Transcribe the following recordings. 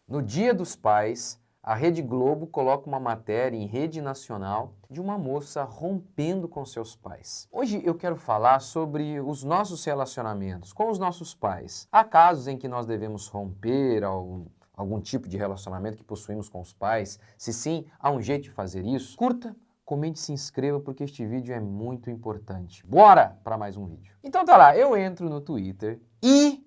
No Dia dos Pais, a Rede Globo coloca uma matéria em rede nacional de uma moça rompendo com seus pais. Hoje eu quero falar sobre os nossos relacionamentos com os nossos pais. Há casos em que nós devemos romper algum tipo de relacionamento que possuímos com os pais? Se sim, há um jeito de fazer isso? Curta, comente e se inscreva porque este vídeo é muito importante. Bora para mais um vídeo. Então tá lá, eu entro no Twitter e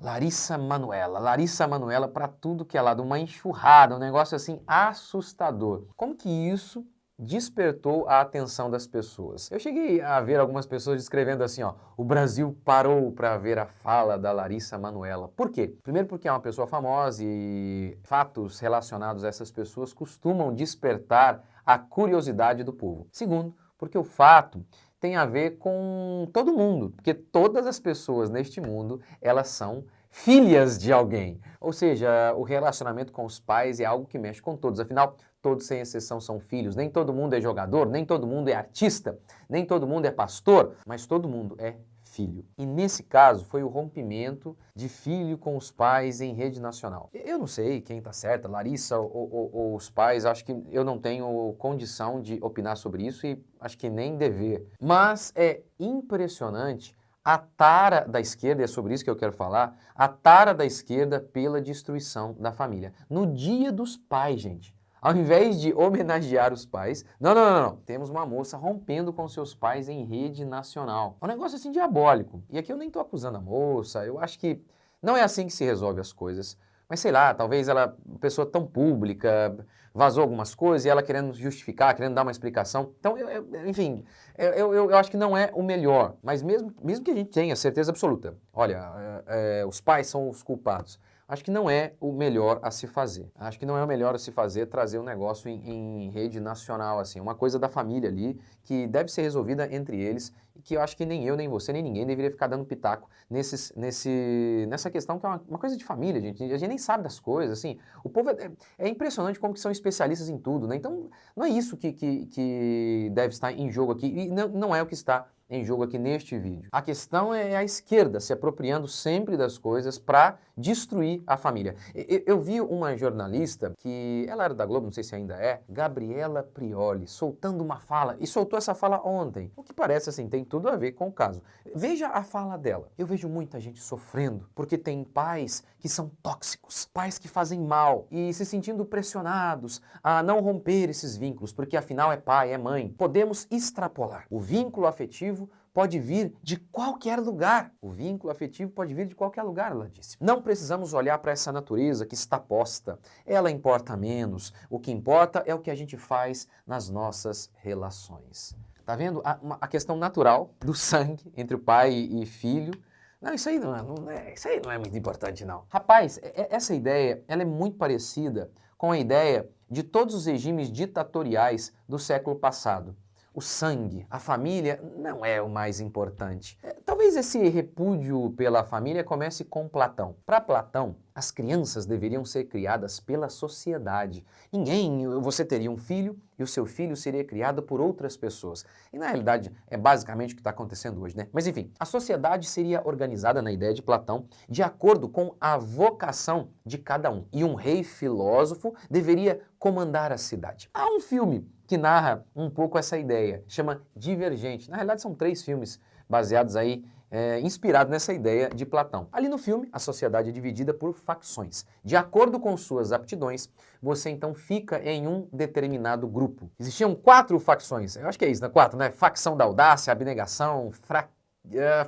Larissa Manoela para tudo que é lado, uma enxurrada, um negócio assim assustador. Como que isso despertou a atenção das pessoas? Eu cheguei a ver algumas pessoas escrevendo assim, ó, o Brasil parou para ver a fala da Larissa Manoela. Por quê? Primeiro porque é uma pessoa famosa e fatos relacionados a essas pessoas costumam despertar a curiosidade do povo. Segundo, porque o fato tem a ver com todo mundo, porque todas as pessoas neste mundo, elas são filhas de alguém. Ou seja, o relacionamento com os pais é algo que mexe com todos, afinal, todos sem exceção são filhos. Nem todo mundo é jogador, nem todo mundo é artista, nem todo mundo é pastor, mas todo mundo é filho. E nesse caso foi o rompimento de filho com os pais em rede nacional. Eu não sei quem está certa, Larissa ou os pais, acho que eu não tenho condição de opinar sobre isso e acho que nem dever. Mas é impressionante a tara da esquerda, e é sobre isso que eu quero falar, a tara da esquerda pela destruição da família. No Dia dos Pais, gente. Ao invés de homenagear os pais, não. Temos uma moça rompendo com seus pais em rede nacional. É um negócio assim diabólico. E aqui eu nem estou acusando a moça, eu acho que não é assim que se resolve as coisas. Mas sei lá, talvez ela, pessoa tão pública, vazou algumas coisas e ela querendo justificar, querendo dar uma explicação. Então, enfim, eu acho que não é o melhor. Mas mesmo que a gente tenha certeza absoluta, olha, os pais são os culpados. Acho que não é o melhor a se fazer. Acho que não é o melhor a se fazer trazer um negócio em rede nacional, assim, uma coisa da família ali, que deve ser resolvida entre eles, e que eu acho que nem eu, nem você, nem ninguém deveria ficar dando pitaco nessa questão que é uma coisa de família, gente. A gente nem sabe das coisas, assim. O povo é impressionante como que são especialistas em tudo, né? Então, não é isso que deve estar em jogo aqui, e não é o que está em jogo aqui neste vídeo. A questão é a esquerda se apropriando sempre das coisas para destruir a família. Eu vi uma jornalista que, ela era da Globo, não sei se ainda é, Gabriela Prioli, soltando uma fala, e soltou essa fala ontem, o que parece assim, tem tudo a ver com o caso. Veja a fala dela. Eu vejo muita gente sofrendo porque tem pais que são tóxicos, pais que fazem mal e se sentindo pressionados a não romper esses vínculos, porque afinal é pai, é mãe. Podemos extrapolar. O vínculo afetivo pode vir de qualquer lugar. O vínculo afetivo pode vir de qualquer lugar, ela disse. Não precisamos olhar para essa natureza que está posta. Ela importa menos. O que importa é o que a gente faz nas nossas relações. Tá vendo? A questão natural do sangue entre o pai e filho. Não, isso aí isso aí não é muito importante, não. Rapaz, essa ideia ela é muito parecida com a ideia de todos os regimes ditatoriais do século passado. O sangue, a família, não é o mais importante. Talvez esse repúdio pela família comece com Platão. Para Platão, as crianças deveriam ser criadas pela sociedade. Você teria um filho e o seu filho seria criado por outras pessoas. E na realidade é basicamente o que está acontecendo hoje, né? Mas enfim, a sociedade seria organizada na ideia de Platão de acordo com a vocação de cada um. E um rei filósofo deveria comandar a cidade. Há um filme que narra um pouco essa ideia, chama Divergente. Na realidade são 3 filmes baseados aí, inspirados nessa ideia de Platão. Ali no filme, a sociedade é dividida por facções. De acordo com suas aptidões, você então fica em um determinado grupo. Existiam 4 facções, eu acho que é isso, né? 4, né? Facção da audácia, abnegação,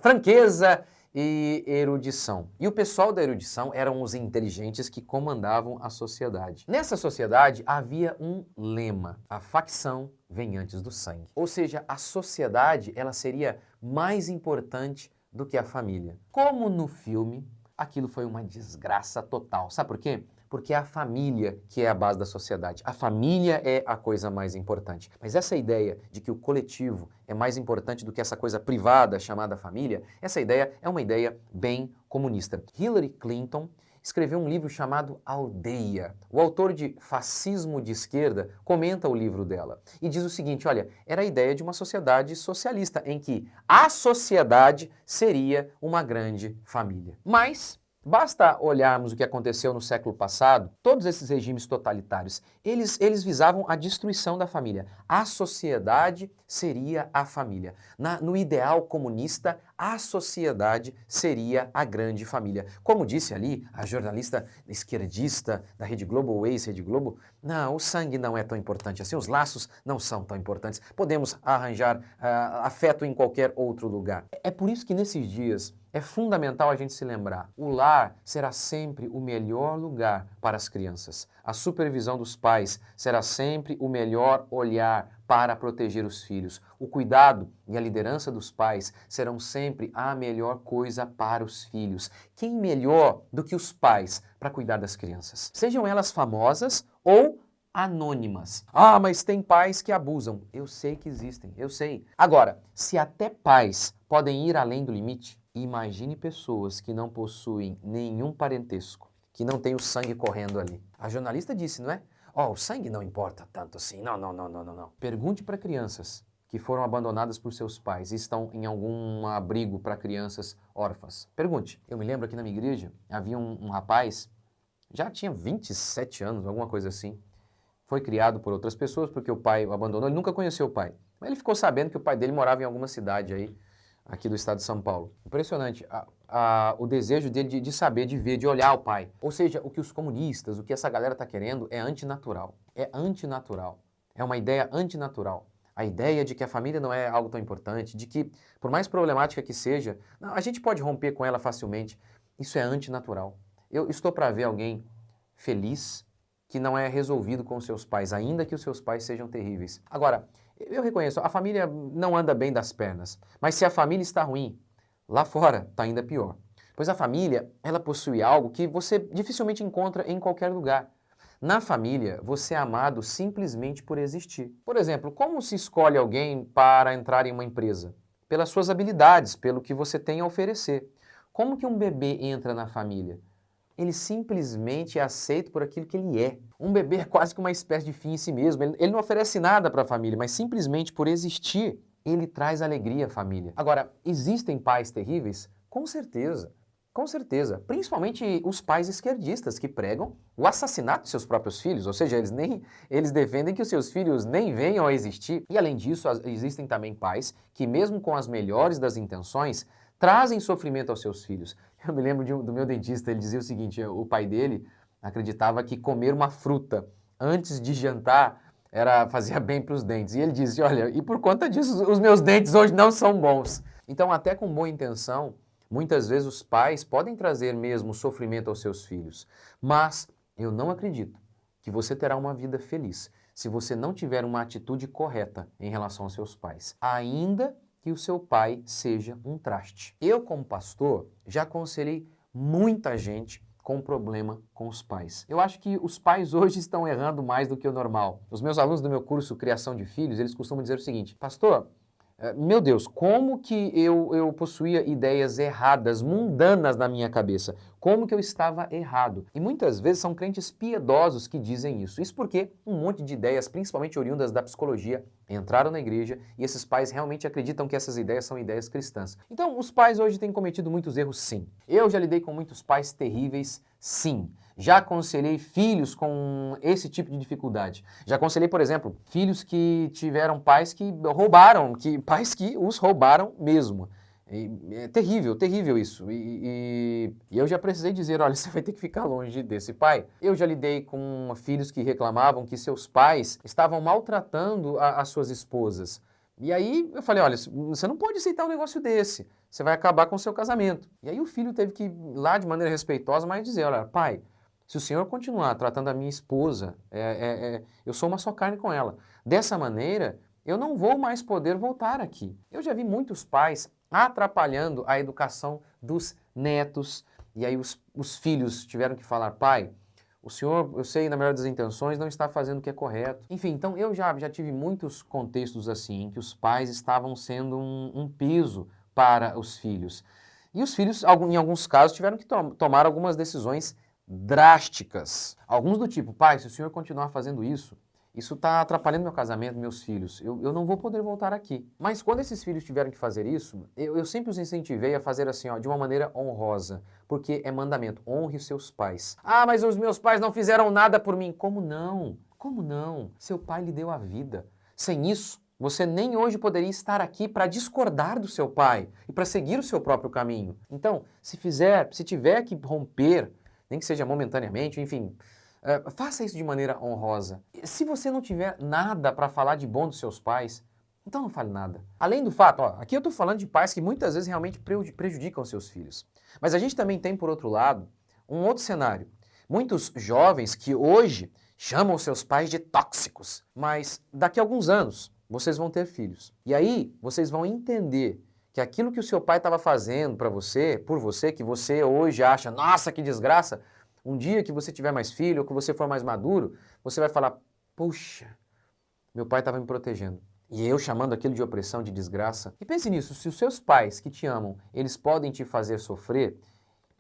franqueza e erudição. E o pessoal da erudição eram os inteligentes que comandavam a sociedade. Nessa sociedade havia um lema: a facção vem antes do sangue. Ou seja, a sociedade ela seria mais importante do que a família. Como no filme, aquilo foi uma desgraça total. Sabe por quê? Porque é a família que é a base da sociedade. A família é a coisa mais importante. Mas essa ideia de que o coletivo é mais importante do que essa coisa privada chamada família, essa ideia é uma ideia bem comunista. Hillary Clinton escreveu um livro chamado Aldeia. O autor de Fascismo de Esquerda comenta o livro dela e diz o seguinte, olha, era a ideia de uma sociedade socialista em que a sociedade seria uma grande família. Mas Basta olharmos o que aconteceu no século passado, todos esses regimes totalitários, eles visavam a destruição da família. A sociedade seria a família. No ideal comunista, a sociedade seria a grande família. Como disse ali a jornalista esquerdista da Rede Globo, ou ex-Rede Globo, não, o sangue não é tão importante assim, os laços não são tão importantes. Podemos arranjar afeto em qualquer outro lugar. É por isso que nesses dias é fundamental a gente se lembrar, o lar será sempre o melhor lugar para as crianças. A supervisão dos pais será sempre o melhor olhar para proteger os filhos. O cuidado e a liderança dos pais serão sempre a melhor coisa para os filhos. Quem melhor do que os pais para cuidar das crianças? Sejam elas famosas ou anônimas. Ah, mas tem pais que abusam. Eu sei que existem, eu sei. Agora, se até pais podem ir além do limite, imagine pessoas que não possuem nenhum parentesco, que não tem o sangue correndo ali. A jornalista disse, não é? O sangue não importa tanto assim. Não, não, não, não, não, não. Pergunte para crianças que foram abandonadas por seus pais e estão em algum abrigo para crianças órfãs. Pergunte. Eu me lembro aqui na minha igreja, havia um rapaz, já tinha 27 anos, alguma coisa assim. Foi criado por outras pessoas porque o pai o abandonou, ele nunca conheceu o pai. Mas ele ficou sabendo que o pai dele morava em alguma cidade aí, aqui do estado de São Paulo. Impressionante o desejo dele de saber, de ver, de olhar o pai. Ou seja, o que os comunistas, o que essa galera está querendo é antinatural. É antinatural. É uma ideia antinatural. A ideia de que a família não é algo tão importante, de que, por mais problemática que seja, a gente pode romper com ela facilmente. Isso é antinatural. Eu estou para ver alguém feliz que não é resolvido com os seus pais, ainda que os seus pais sejam terríveis. Agora, eu reconheço, a família não anda bem das pernas, mas se a família está ruim, lá fora está ainda pior. Pois a família, ela possui algo que você dificilmente encontra em qualquer lugar. Na família, você é amado simplesmente por existir. Por exemplo, como se escolhe alguém para entrar em uma empresa? Pelas suas habilidades, pelo que você tem a oferecer. Como que um bebê entra na família? Ele simplesmente é aceito por aquilo que ele é. Um bebê é quase que uma espécie de fim em si mesmo. Ele não oferece nada para a família, mas simplesmente por existir, ele traz alegria à família. Agora, existem pais terríveis? Com certeza. Com certeza. Principalmente os pais esquerdistas que pregam o assassinato de seus próprios filhos, ou seja, eles defendem que os seus filhos nem venham a existir. E além disso, existem também pais que, mesmo com as melhores das intenções, trazem sofrimento aos seus filhos. Eu me lembro do meu dentista, ele dizia o seguinte, o pai dele acreditava que comer uma fruta antes de jantar fazia bem para os dentes. E ele disse, olha, e por conta disso os meus dentes hoje não são bons. Então, até com boa intenção, muitas vezes os pais podem trazer mesmo sofrimento aos seus filhos. Mas eu não acredito que você terá uma vida feliz se você não tiver uma atitude correta em relação aos seus pais. Ainda que o seu pai seja um traste. Eu, como pastor, já aconselhei muita gente com problema com os pais. Eu acho que os pais hoje estão errando mais do que o normal. Os meus alunos do meu curso Criação de Filhos, eles costumam dizer o seguinte, pastor, meu Deus, como que eu possuía ideias erradas, mundanas na minha cabeça? Como que eu estava errado? E muitas vezes são crentes piedosos que dizem isso. Isso porque um monte de ideias, principalmente oriundas da psicologia, entraram na igreja e esses pais realmente acreditam que essas ideias são ideias cristãs. Então, os pais hoje têm cometido muitos erros, sim. Eu já lidei com muitos pais terríveis, sim. Já aconselhei filhos com esse tipo de dificuldade. Já aconselhei, por exemplo, filhos que tiveram pais que roubaram, pais que os roubaram mesmo. É terrível, terrível isso. E eu já precisei dizer, olha, você vai ter que ficar longe desse pai. Eu já lidei com filhos que reclamavam que seus pais estavam maltratando as suas esposas. E aí eu falei, olha, você não pode aceitar um negócio desse. Você vai acabar com o seu casamento. E aí o filho teve que ir lá de maneira respeitosa, mas dizer, olha, pai, se o senhor continuar tratando a minha esposa, eu sou uma só carne com ela. Dessa maneira, eu não vou mais poder voltar aqui. Eu já vi muitos pais atrapalhando a educação dos netos. E aí os filhos tiveram que falar, pai, o senhor, eu sei, na melhor das intenções, não está fazendo o que é correto. Enfim, então eu já tive muitos contextos assim, em que os pais estavam sendo um peso para os filhos. E os filhos, em alguns casos, tiveram que tomar algumas decisões drásticas. Alguns do tipo, pai, se o senhor continuar fazendo isso, isso está atrapalhando meu casamento, meus filhos, eu não vou poder voltar aqui. Mas quando esses filhos tiveram que fazer isso, eu sempre os incentivei a fazer assim, ó, de uma maneira honrosa, porque é mandamento, honre os seus pais. Ah, mas os meus pais não fizeram nada por mim. Como não? Como não? Seu pai lhe deu a vida. Sem isso, você nem hoje poderia estar aqui para discordar do seu pai e para seguir o seu próprio caminho. Então, se tiver que romper, nem que seja momentaneamente, enfim, faça isso de maneira honrosa. Se você não tiver nada para falar de bom dos seus pais, então não fale nada. Além do fato, ó, aqui eu estou falando de pais que muitas vezes realmente prejudicam seus filhos. Mas a gente também tem, por outro lado, um outro cenário. Muitos jovens que hoje chamam seus pais de tóxicos, mas daqui a alguns anos vocês vão ter filhos. E aí vocês vão entender que aquilo que o seu pai estava fazendo para você, por você, que você hoje acha, nossa, que desgraça, um dia que você tiver mais filho ou que você for mais maduro, você vai falar, puxa, meu pai estava me protegendo. E eu chamando aquilo de opressão, de desgraça. E pense nisso, se os seus pais que te amam, eles podem te fazer sofrer,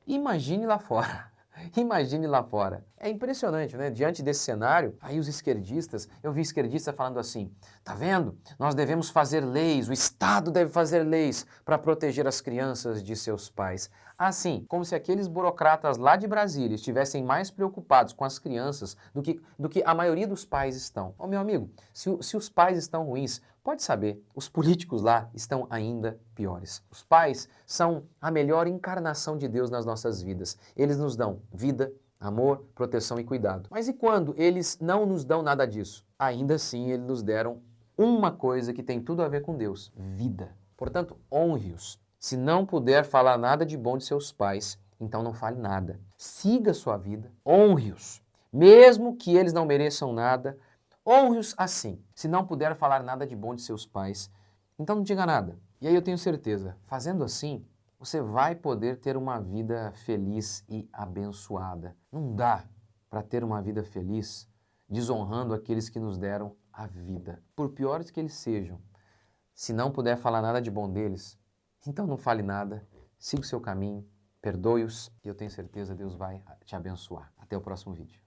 imagine lá fora. Imagine lá fora. É impressionante, né? Diante desse cenário, aí os esquerdistas, eu vi esquerdista falando assim, tá vendo? Nós devemos fazer leis, o Estado deve fazer leis para proteger as crianças de seus pais. Assim, como se aqueles burocratas lá de Brasília estivessem mais preocupados com as crianças do que a maioria dos pais estão. Ô meu amigo, se os pais estão ruins, pode saber, os políticos lá estão ainda piores. Os pais são a melhor encarnação de Deus nas nossas vidas. Eles nos dão vida, amor, proteção e cuidado. Mas e quando eles não nos dão nada disso? Ainda assim, eles nos deram uma coisa que tem tudo a ver com Deus: vida. Portanto, honre-os. Se não puder falar nada de bom de seus pais, então não fale nada. Siga sua vida, honre-os. Mesmo que eles não mereçam nada, honre-os assim. Se não puder falar nada de bom de seus pais, então não diga nada. E aí eu tenho certeza, fazendo assim, você vai poder ter uma vida feliz e abençoada. Não dá para ter uma vida feliz desonrando aqueles que nos deram a vida. Por piores que eles sejam, se não puder falar nada de bom deles, então não fale nada, siga o seu caminho, perdoe-os e eu tenho certeza que Deus vai te abençoar. Até o próximo vídeo.